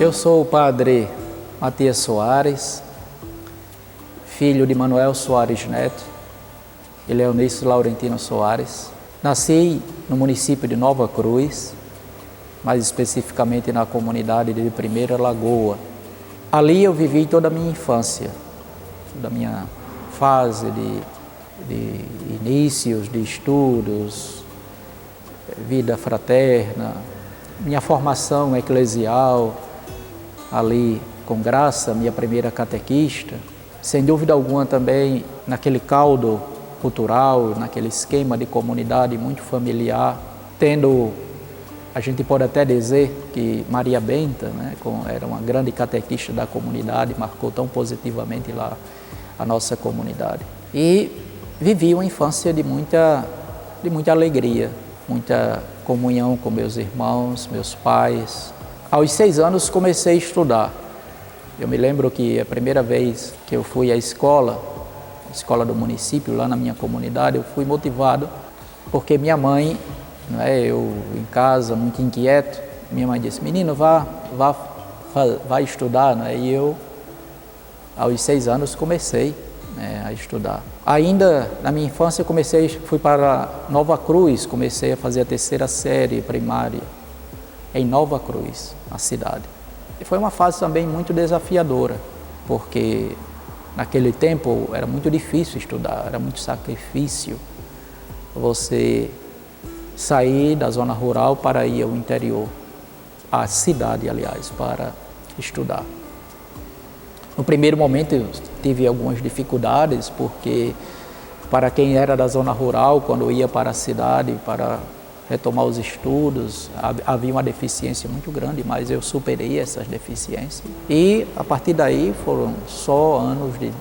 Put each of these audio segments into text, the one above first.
Eu sou o padre Matias Soares, filho de Manuel Soares Neto e Leonice Laurentino Soares. Nasci no município de Nova Cruz, mais especificamente na comunidade de Primeira Lagoa. Ali eu vivi toda a minha infância, toda a minha fase de inícios de estudos, vida fraterna, minha formação eclesial, ali com graça, minha primeira catequista, sem dúvida alguma também naquele caldo cultural, naquele esquema de comunidade muito familiar, tendo, a gente pode até dizer que Maria Benta, era uma grande catequista da comunidade, marcou tão positivamente lá a nossa comunidade. E vivi uma infância de muita alegria, muita comunhão com meus irmãos, meus pais. Aos 6 anos comecei a estudar. Eu me lembro que a primeira vez que eu fui à escola do município, lá na minha comunidade, eu fui motivado porque minha mãe, eu em casa, muito inquieto, minha mãe disse: menino, vá estudar. E eu, aos 6 anos, comecei a estudar. Ainda na minha infância fui para Nova Cruz, comecei a fazer a 3ª série primária em Nova Cruz, a cidade. E foi uma fase também muito desafiadora, porque naquele tempo era muito difícil estudar, era muito sacrifício você sair da zona rural para ir ao interior, à cidade, aliás, para estudar. No primeiro momento eu tive algumas dificuldades, porque para quem era da zona rural, quando ia para a cidade para retomar os estudos, havia uma deficiência muito grande, mas eu superei essas deficiências. E a partir daí foram só anos de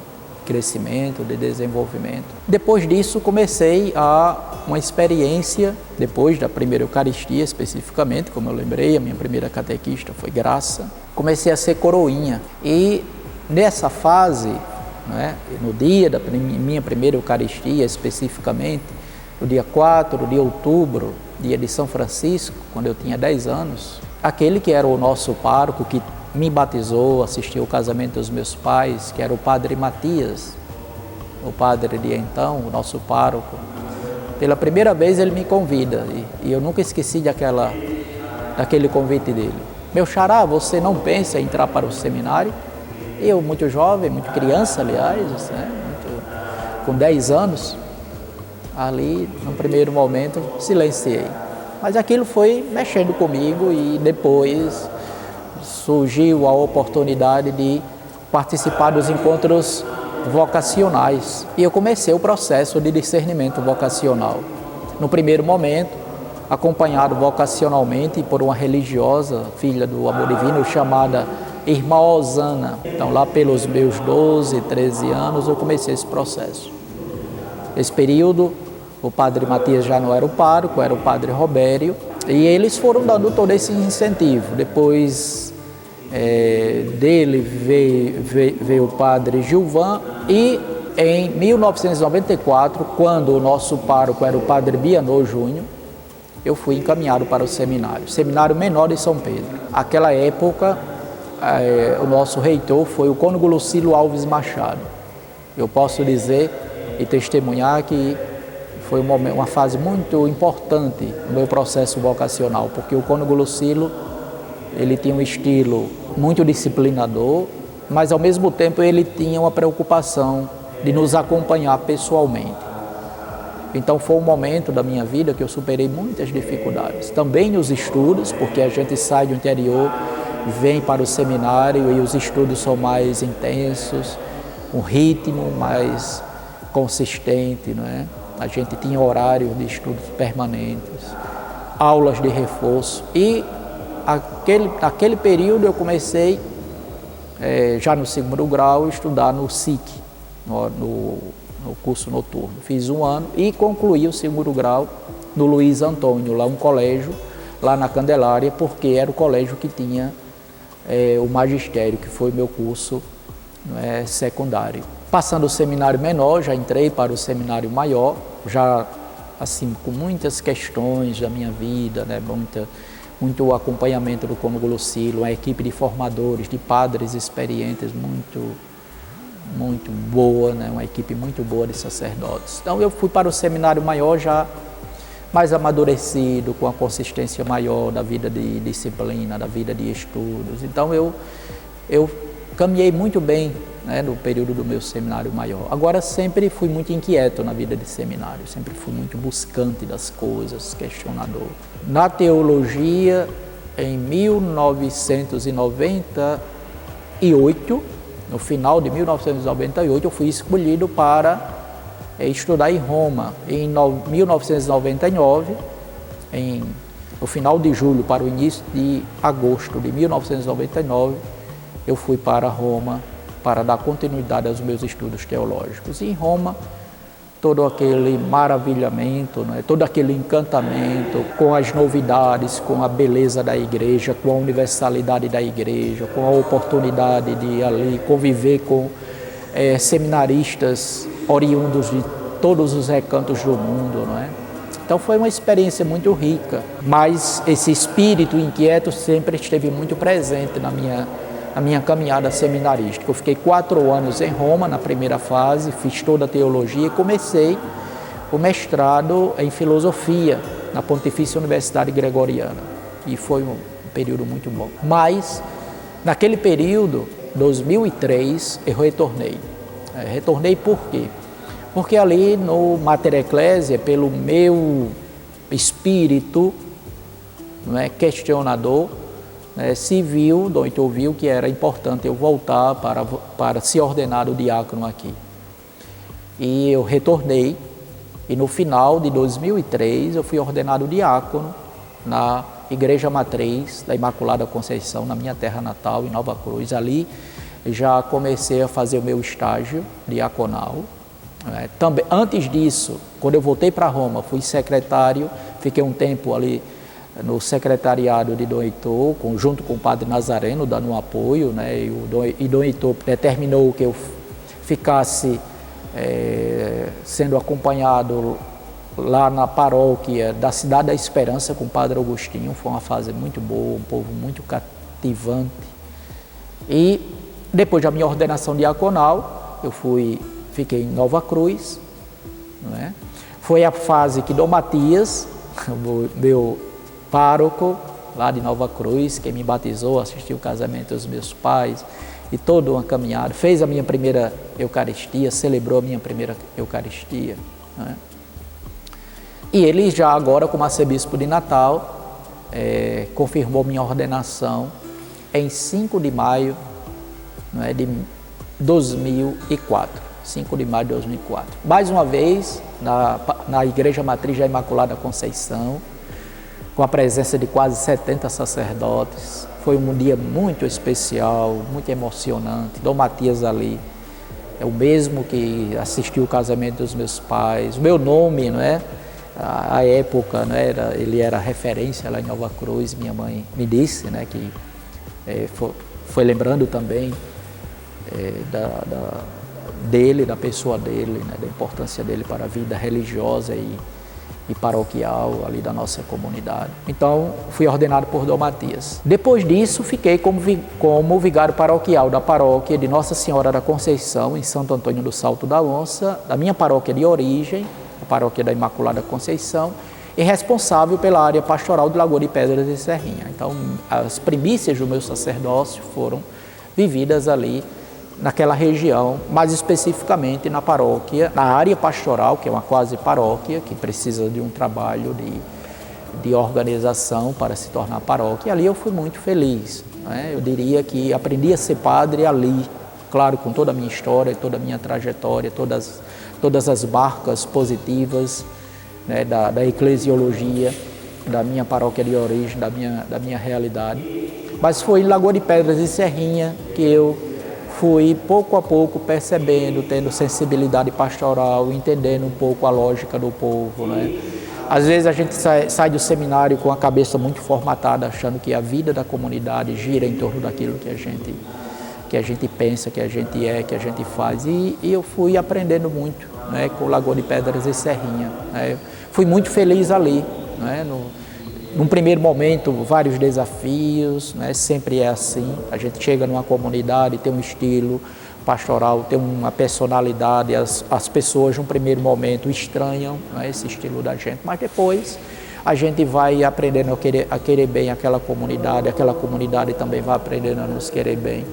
crescimento, de desenvolvimento. Depois disso comecei uma experiência, depois da primeira Eucaristia especificamente, como eu lembrei, a minha primeira catequista foi Graça. Comecei a ser coroinha e nessa fase, no dia da minha primeira Eucaristia especificamente, no dia 4 de outubro, dia de São Francisco, quando eu tinha 10 anos, aquele que era o nosso pároco, que me batizou, assistiu ao casamento dos meus pais, que era o padre Matias, o padre de então, o nosso pároco, pela primeira vez ele me convida, e eu nunca esqueci daquele convite dele. Meu xará, você não pensa em entrar para o seminário? Eu, muito jovem, muito criança, aliás, com 10 anos, ali, no primeiro momento, silenciei. Mas aquilo foi mexendo comigo e depois surgiu a oportunidade de participar dos encontros vocacionais. E eu comecei o processo de discernimento vocacional. No primeiro momento, acompanhado vocacionalmente por uma religiosa, filha do amor divino, chamada Irmã Osana. Então, lá pelos meus 12, 13 anos, eu comecei esse processo. Nesse período, o padre Matias já não era o pároco, era o padre Robério, e eles foram dando todo esse incentivo. Depois dele veio o padre Gilvan, e em 1994, quando o nosso pároco era o padre Bianô Júnior, eu fui encaminhado para o Seminário Menor de São Pedro. Naquela época, o nosso reitor foi o cônego Lucílio Alves Machado. Eu posso dizer e testemunhar que foi uma fase muito importante no meu processo vocacional, porque o cônego Lucílio, ele tinha um estilo muito disciplinador, mas ao mesmo tempo ele tinha uma preocupação de nos acompanhar pessoalmente. Então foi um momento da minha vida que eu superei muitas dificuldades. Também nos estudos, porque a gente sai do interior, vem para o seminário e os estudos são mais intensos, um ritmo mais consistente, A gente tinha horários de estudos permanentes, aulas de reforço. E naquele período eu comecei, já no 2º grau, a estudar no SIC, no curso noturno. Fiz 1 ano e concluí o 2º grau no Luiz Antônio, lá um colégio, lá na Candelária, porque era o colégio que tinha o magistério, que foi meu curso secundário. Passando o seminário menor, já entrei para o seminário maior, já assim com muitas questões da minha vida, muito acompanhamento do Cônego Lucilo, uma equipe de formadores, de padres experientes muito boa, né? Uma equipe muito boa de sacerdotes. Então eu fui para o seminário maior já mais amadurecido, com a consistência maior da vida de disciplina, da vida de estudos. Então eu caminhei muito bem, né, no período do meu seminário maior. Agora sempre fui muito inquieto na vida de seminário, sempre fui muito buscante das coisas, questionador. Na teologia, em 1998, no final de 1998, eu fui escolhido para estudar em Roma. Em 1999, no final de julho para o início de agosto de 1999, eu fui para Roma para dar continuidade aos meus estudos teológicos. E em Roma, todo aquele maravilhamento, né? Todo aquele encantamento com as novidades, com a beleza da igreja, com a universalidade da igreja, com a oportunidade de ali conviver com seminaristas oriundos de todos os recantos do mundo, não é? Então foi uma experiência muito rica, mas esse espírito inquieto sempre esteve muito presente na minha caminhada seminarística. Eu fiquei 4 anos em Roma, na primeira fase, fiz toda a teologia e comecei o mestrado em filosofia na Pontifícia Universidade Gregoriana. E foi um período muito bom. Mas, naquele período, 2003, eu retornei. Retornei por quê? Porque ali no Mater Ecclesiae, pelo meu espírito, não é, questionador, se viu, Dom Heitor viu que era importante eu voltar para se ordenar o diácono aqui. E eu retornei, e no final de 2003 eu fui ordenado diácono na Igreja Matriz da Imaculada Conceição, na minha terra natal, em Nova Cruz. Ali já comecei a fazer o meu estágio diaconal. Também, antes disso, quando eu voltei para Roma, fui secretário, fiquei um tempo ali no secretariado de Dom Heitor, junto com o Padre Nazareno, dando um apoio, né? E Dom Heitor determinou que eu ficasse sendo acompanhado lá na paróquia da Cidade da Esperança com o Padre Agostinho. Foi uma fase muito boa, um povo muito cativante. E depois da minha ordenação diaconal, eu fiquei em Nova Cruz, não é? Foi a fase que Dom Matias, meu pároco lá de Nova Cruz, que me batizou, assistiu o casamento dos meus pais e toda uma caminhada, fez a minha primeira Eucaristia, celebrou a minha primeira Eucaristia, né? E ele já agora, como arcebispo de Natal, confirmou minha ordenação em 5 de maio, né, de 2004. 5 de maio de 2004. Mais uma vez, na Igreja Matriz da Imaculada Conceição, com a presença de quase 70 sacerdotes. Foi um dia muito especial, muito emocionante. Dom Matias ali é o mesmo que assistiu o casamento dos meus pais. O meu nome, não é? À época, né, ele era referência lá em Nova Cruz. Minha mãe me disse, né, que foi lembrando também da pessoa dele, né, da importância dele para a vida religiosa e paroquial ali da nossa comunidade. Então, fui ordenado por Dom Matias. Depois disso, fiquei como vigário paroquial da paróquia de Nossa Senhora da Conceição, em Santo Antônio do Salto da Onça, da minha paróquia de origem, a paróquia da Imaculada Conceição, e responsável pela área pastoral de Lagoa de Pedras e Serrinha. Então, as primícias do meu sacerdócio foram vividas ali naquela região, mais especificamente na paróquia, na área pastoral, que é uma quase paróquia, que precisa de um trabalho de organização para se tornar paróquia. E ali eu fui muito feliz, né? Eu diria que aprendi a ser padre ali, claro, com toda a minha história, toda a minha trajetória, todas as marcas positivas, né, da eclesiologia, da minha paróquia de origem, da minha realidade. Mas foi em Lagoa de Pedras e Serrinha que eu fui pouco a pouco percebendo, tendo sensibilidade pastoral, entendendo um pouco a lógica do povo, né? Às vezes a gente sai do seminário com a cabeça muito formatada, achando que a vida da comunidade gira em torno daquilo que a gente pensa, que a gente é, que a gente faz. E eu fui aprendendo muito, né, com Lagoa de Pedras e Serrinha, né? Fui muito feliz ali, né? num primeiro momento, vários desafios, né? Sempre é assim. A gente chega numa comunidade, tem um estilo pastoral, tem uma personalidade, as pessoas, num primeiro momento, estranham, né, esse estilo da gente, mas depois a gente vai aprendendo a querer bem aquela comunidade também vai aprendendo a nos querer bem.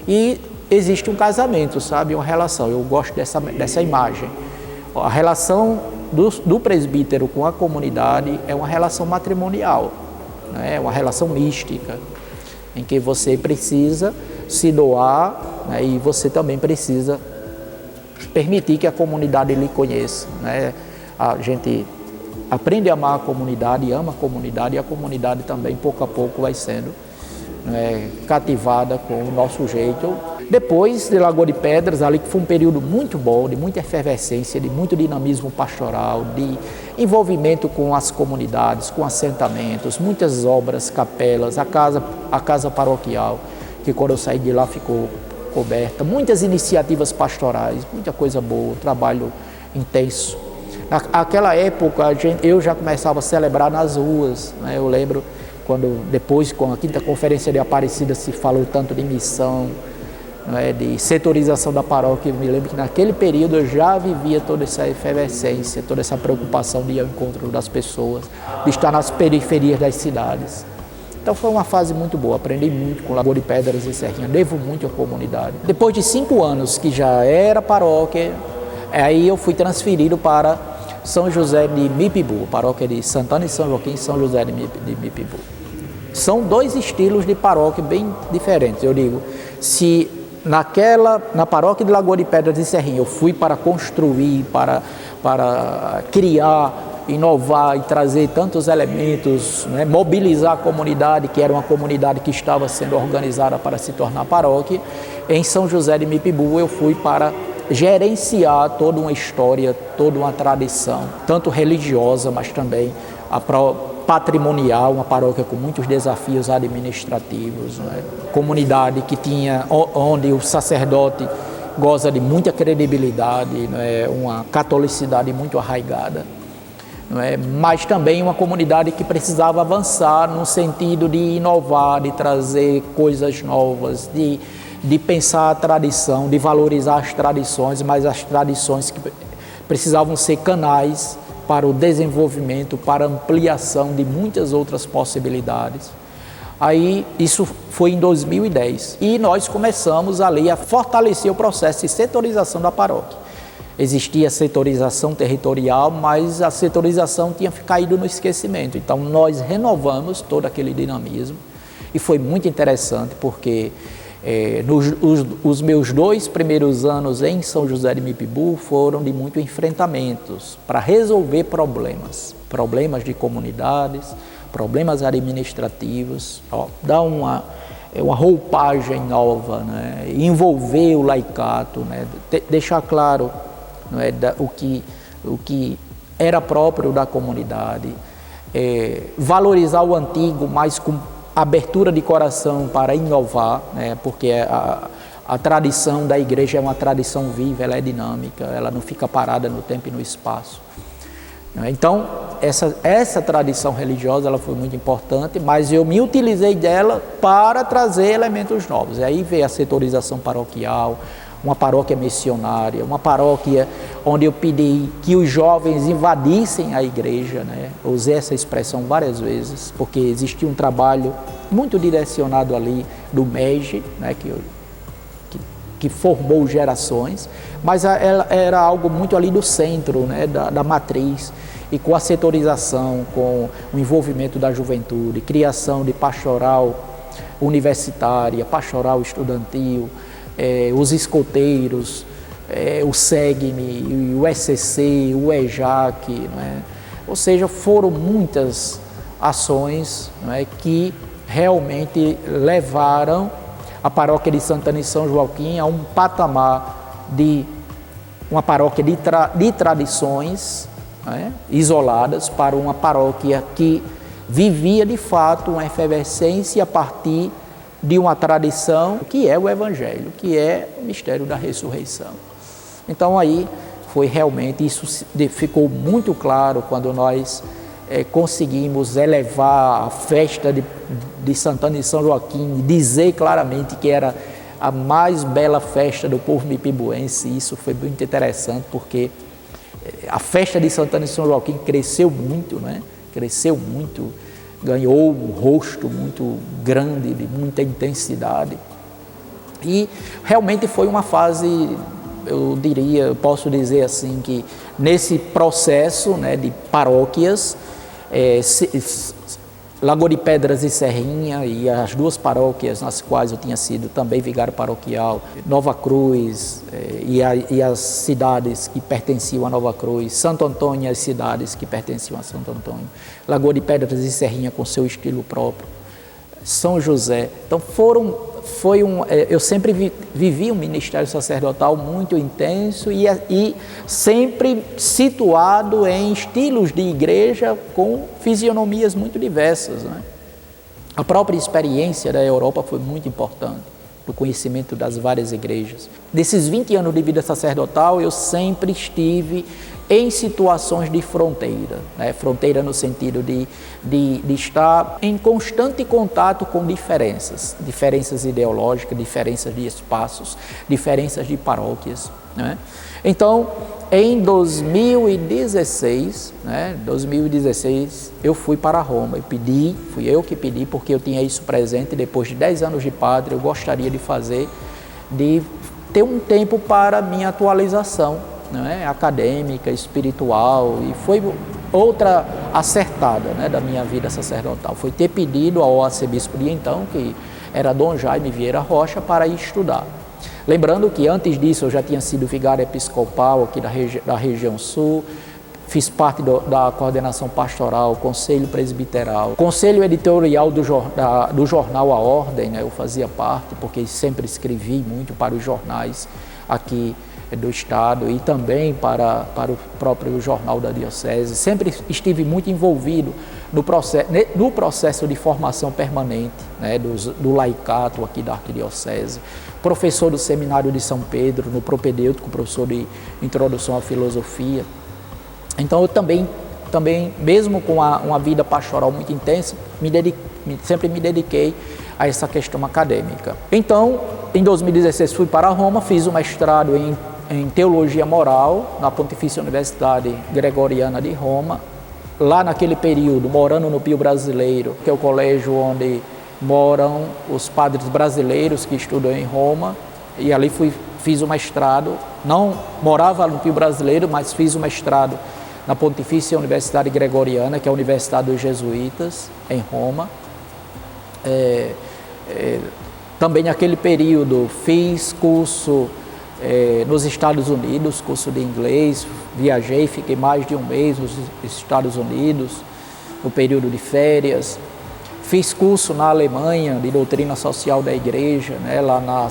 E existe um casamento, sabe, uma relação. Eu gosto dessa imagem. A relação do presbítero com a comunidade é uma relação matrimonial, né? É uma relação mística, em que você precisa se doar, né? E você também precisa permitir que a comunidade lhe conheça, né? A gente aprende a amar a comunidade, ama a comunidade, e a comunidade também, pouco a pouco, vai sendo, né, cativada com o nosso jeito. Depois de Lagoa de Pedras, ali que foi um período muito bom, de muita efervescência, de muito dinamismo pastoral, de envolvimento com as comunidades, com assentamentos, muitas obras, capelas, a casa paroquial, que quando eu saí de lá ficou coberta, muitas iniciativas pastorais, muita coisa boa, trabalho intenso. Naquela época, eu já começava a celebrar nas ruas, né? Eu lembro quando, depois, com a Quinta Conferência de Aparecida, se falou tanto de missão, né, de setorização da paróquia. Eu me lembro que naquele período eu já vivia toda essa efervescência, toda essa preocupação de ir ao encontro das pessoas, de estar nas periferias das cidades. Então foi uma fase muito boa, aprendi muito com Lagoa de Pedras e Serrinha, devo muito à comunidade. Depois de 5 anos que já era paróquia, aí eu fui transferido para São José de Mipibu, paróquia de Santana e São Joaquim, São José de Mipibu. São 2 estilos de paróquia bem diferentes. Eu digo, se na paróquia de Lagoa de Pedras e Serrinha eu fui para construir, para criar, inovar e trazer tantos elementos, né, mobilizar a comunidade, que era uma comunidade que estava sendo organizada para se tornar paróquia, em São José de Mipibu eu fui para gerenciar toda uma história, toda uma tradição, tanto religiosa, mas também patrimonial, uma paróquia com muitos desafios administrativos, né? Comunidade que tinha, onde o sacerdote goza de muita credibilidade, né? Uma catolicidade muito arraigada, né? Mas também uma comunidade que precisava avançar no sentido de inovar, de trazer coisas novas, de pensar a tradição, de valorizar as tradições, mas as tradições que precisavam ser canais para o desenvolvimento, para a ampliação de muitas outras possibilidades. Aí, isso foi em 2010, e nós começamos ali a fortalecer o processo de setorização da paróquia. Existia a setorização territorial, mas a setorização tinha caído no esquecimento. Então, nós renovamos todo aquele dinamismo, e foi muito interessante, porque os meus 2 primeiros anos em São José de Mipibu foram de muito enfrentamentos para resolver problemas de comunidades, problemas administrativos, dar uma roupagem nova, né? Envolver o laicato, né? Deixar claro, né, o que era próprio da comunidade, valorizar o antigo, mas com abertura de coração para inovar, né? Porque a tradição da igreja é uma tradição viva, ela é dinâmica, ela não fica parada no tempo e no espaço. Então, essa tradição religiosa ela foi muito importante, mas eu me utilizei dela para trazer elementos novos. E aí veio a setorização paroquial, uma paróquia missionária, uma paróquia onde eu pedi que os jovens invadissem a igreja, né? Eu usei essa expressão várias vezes, porque existia um trabalho muito direcionado ali do MEG, né? que formou gerações, mas era algo muito ali do centro, né? da matriz, e com a setorização, com o envolvimento da juventude, criação de pastoral universitária, pastoral estudantil, os escoteiros, o SEGME, o SCC, o EJAC, né? Ou seja, foram muitas ações, né, que realmente levaram a paróquia de Santana e São Joaquim a um patamar de uma paróquia de tradições, né, isoladas, para uma paróquia que vivia de fato uma efervescência a partir de uma tradição que é o Evangelho, que é o mistério da ressurreição. Então aí foi realmente, isso ficou muito claro quando nós conseguimos elevar a festa de Santana e São Joaquim, dizer claramente que era a mais bela festa do povo mipibuense. Isso foi muito interessante, porque a festa de Santana e São Joaquim cresceu muito, né? Cresceu muito, ganhou um rosto muito grande, de muita intensidade. E realmente foi uma fase, eu posso dizer assim, que nesse processo, né, de paróquias, Lagoa de Pedras e Serrinha, e as duas paróquias nas quais eu tinha sido também vigário paroquial, Nova Cruz e as cidades que pertenciam a Nova Cruz, Santo Antônio e as cidades que pertenciam a Santo Antônio, Lagoa de Pedras e Serrinha com seu estilo próprio, São José. Então eu sempre vivi um ministério sacerdotal muito intenso e sempre situado em estilos de igreja com fisionomias muito diversas, né? A própria experiência da Europa foi muito importante, do conhecimento das várias igrejas. Nesses 20 anos de vida sacerdotal, eu sempre estive em situações de fronteira, né? Fronteira no sentido de estar em constante contato com diferenças ideológicas, diferenças de espaços, diferenças de paróquias, né? Então, em 2016, eu fui para Roma, fui eu que pedi, porque eu tinha isso presente, depois de 10 anos de padre, eu gostaria de ter um tempo para minha atualização, né, acadêmica, espiritual, e foi outra acertada, né, da minha vida sacerdotal, foi ter pedido ao arcebispo de então, que era Dom Jaime Vieira Rocha, para ir estudar. Lembrando que antes disso eu já tinha sido vigário episcopal aqui da região sul, fiz parte da coordenação pastoral, conselho presbiteral, conselho editorial do jornal A Ordem, né, eu fazia parte, porque sempre escrevi muito para os jornais aqui do Estado e também para o próprio jornal da Diocese. Sempre estive muito envolvido no processo de formação permanente, né, do laicato aqui da Arquidiocese. Professor do Seminário de São Pedro, no propedêutico, professor de Introdução à Filosofia. Então eu também mesmo com uma vida pastoral muito intensa, sempre me dediquei a essa questão acadêmica. Então, em 2016 fui para Roma, fiz um mestrado em Teologia Moral na Pontifícia Universidade Gregoriana de Roma. Lá naquele período, morando no Pio Brasileiro, que é o colégio onde moram os padres brasileiros que estudam em Roma, e ali fiz o mestrado, não morava no Pio Brasileiro, mas fiz o mestrado na Pontifícia Universidade Gregoriana, que é a Universidade dos Jesuítas, em Roma. Também naquele período fiz curso nos Estados Unidos, curso de inglês, viajei, fiquei mais de um mês nos Estados Unidos, no período de férias. Fiz curso na Alemanha de doutrina social da igreja, né, lá na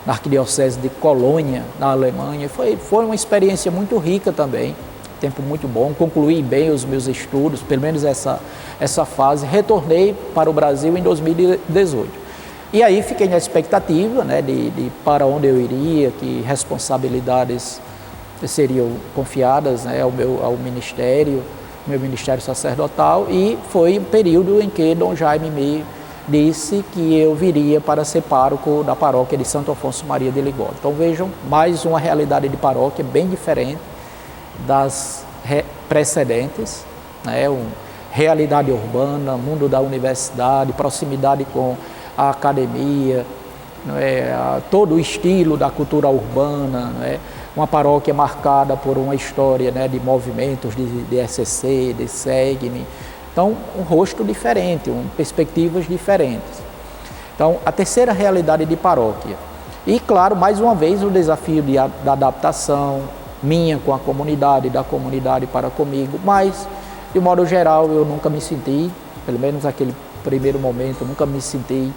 Arquidiocese de Colônia, na Alemanha. Foi uma experiência muito rica também, tempo muito bom, concluí bem os meus estudos, pelo menos essa fase. Retornei para o Brasil em 2018. E aí fiquei na expectativa, né, de para onde eu iria, que responsabilidades seriam confiadas, né, ao meu ministério sacerdotal, e foi um período em que Dom Jaime me disse que eu viria para ser pároco da paróquia de Santo Afonso Maria de Ligório. Então vejam, mais uma realidade de paróquia bem diferente das precedentes, né, realidade urbana, mundo da universidade, proximidade com a academia, todo o estilo da cultura urbana, uma paróquia marcada por uma história, né, de movimentos de ECC, de SEGME. Então, um rosto diferente, perspectivas diferentes. Então, a terceira realidade de paróquia. E, claro, mais uma vez, o desafio da adaptação minha com a comunidade, da comunidade para comigo, mas, de modo geral, eu nunca me senti, pelo menos naquele primeiro momento, nunca me senti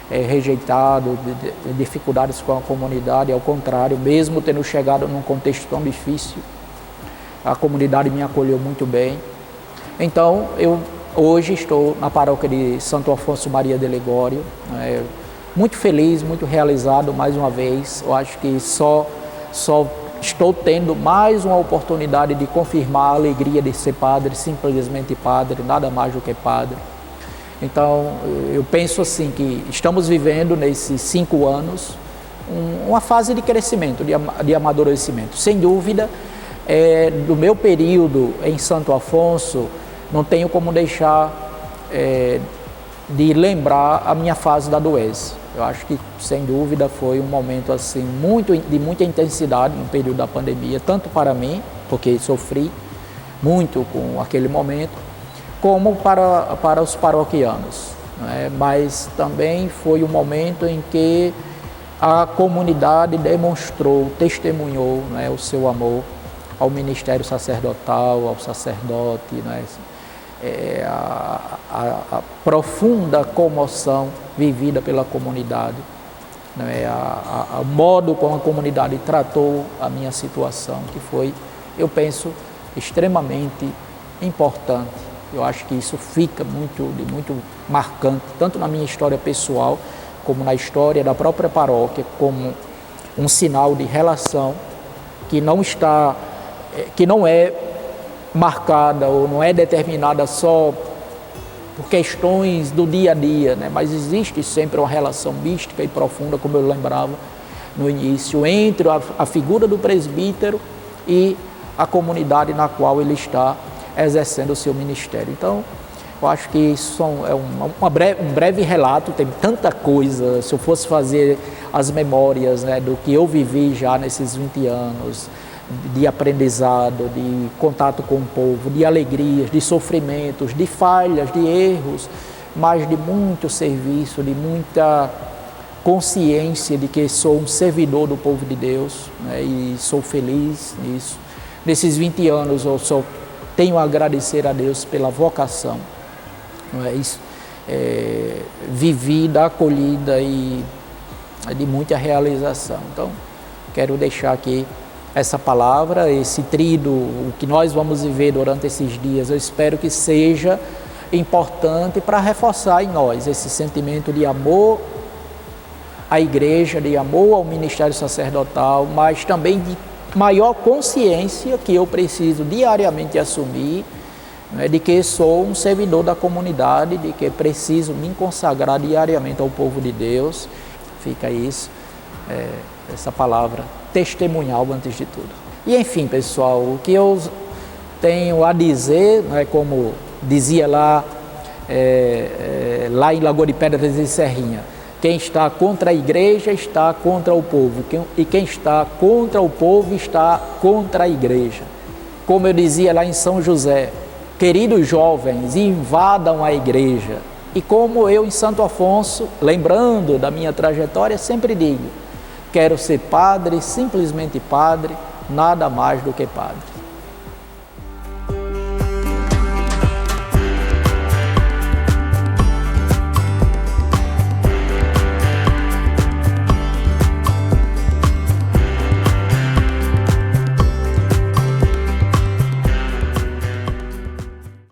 rejeitado, de dificuldades com a comunidade. Ao contrário, mesmo tendo chegado num contexto tão difícil, a comunidade me acolheu muito bem. Então, eu hoje estou na paróquia de Santo Afonso Maria de Ligório, muito feliz, muito realizado mais uma vez. Eu acho que só estou tendo mais uma oportunidade de confirmar a alegria de ser padre, simplesmente padre, nada mais do que padre. Então, eu penso assim que estamos vivendo nesses 5 anos uma fase de crescimento, de amadurecimento. Sem dúvida, do meu período em Santo Afonso, não tenho como deixar de lembrar a minha fase da doença. Eu acho que, sem dúvida, foi um momento assim, de muita intensidade no período da pandemia, tanto para mim, porque sofri muito com aquele momento, como para os paroquianos, né? Mas também foi um momento em que a comunidade demonstrou, testemunhou, né, o seu amor ao ministério sacerdotal, ao sacerdote, né? A profunda comoção vivida pela comunidade, né? O modo como a comunidade tratou a minha situação, que foi, eu penso, extremamente importante. Eu acho que isso fica muito marcante, tanto na minha história pessoal, como na história da própria paróquia, como um sinal de relação que não é marcada ou não é determinada só por questões do dia a dia, né? Mas existe sempre uma relação mística e profunda, como eu lembrava no início, entre a figura do presbítero e a comunidade na qual ele está exercendo o seu ministério. Então, eu acho que isso é um breve relato, tem tanta coisa. Se eu fosse fazer as memórias, né, do que eu vivi já nesses 20 anos, de aprendizado, de contato com o povo, de alegrias, de sofrimentos, de falhas, de erros, mas de muito serviço, de muita consciência de que sou um servidor do povo de Deus, né, e sou feliz nisso. Nesses 20 anos eu só tenho a agradecer a Deus pela vocação, não é isso? Vivida, acolhida e de muita realização. Então, quero deixar aqui essa palavra, esse trido, o que nós vamos viver durante esses dias. Eu espero que seja importante para reforçar em nós esse sentimento de amor à igreja, de amor ao ministério sacerdotal, mas também de maior consciência que eu preciso diariamente assumir, né, de que sou um servidor da comunidade, de que preciso me consagrar diariamente ao povo de Deus. Fica isso, essa palavra testemunhal antes de tudo. E enfim, pessoal, o que eu tenho a dizer, né, como dizia lá em Lagoa de Pedras e Serrinha, quem está contra a igreja está contra o povo, e quem está contra o povo está contra a igreja. Como eu dizia lá em São José, queridos jovens, invadam a igreja. E como eu em Santo Afonso, lembrando da minha trajetória, sempre digo, quero ser padre, simplesmente padre, nada mais do que padre.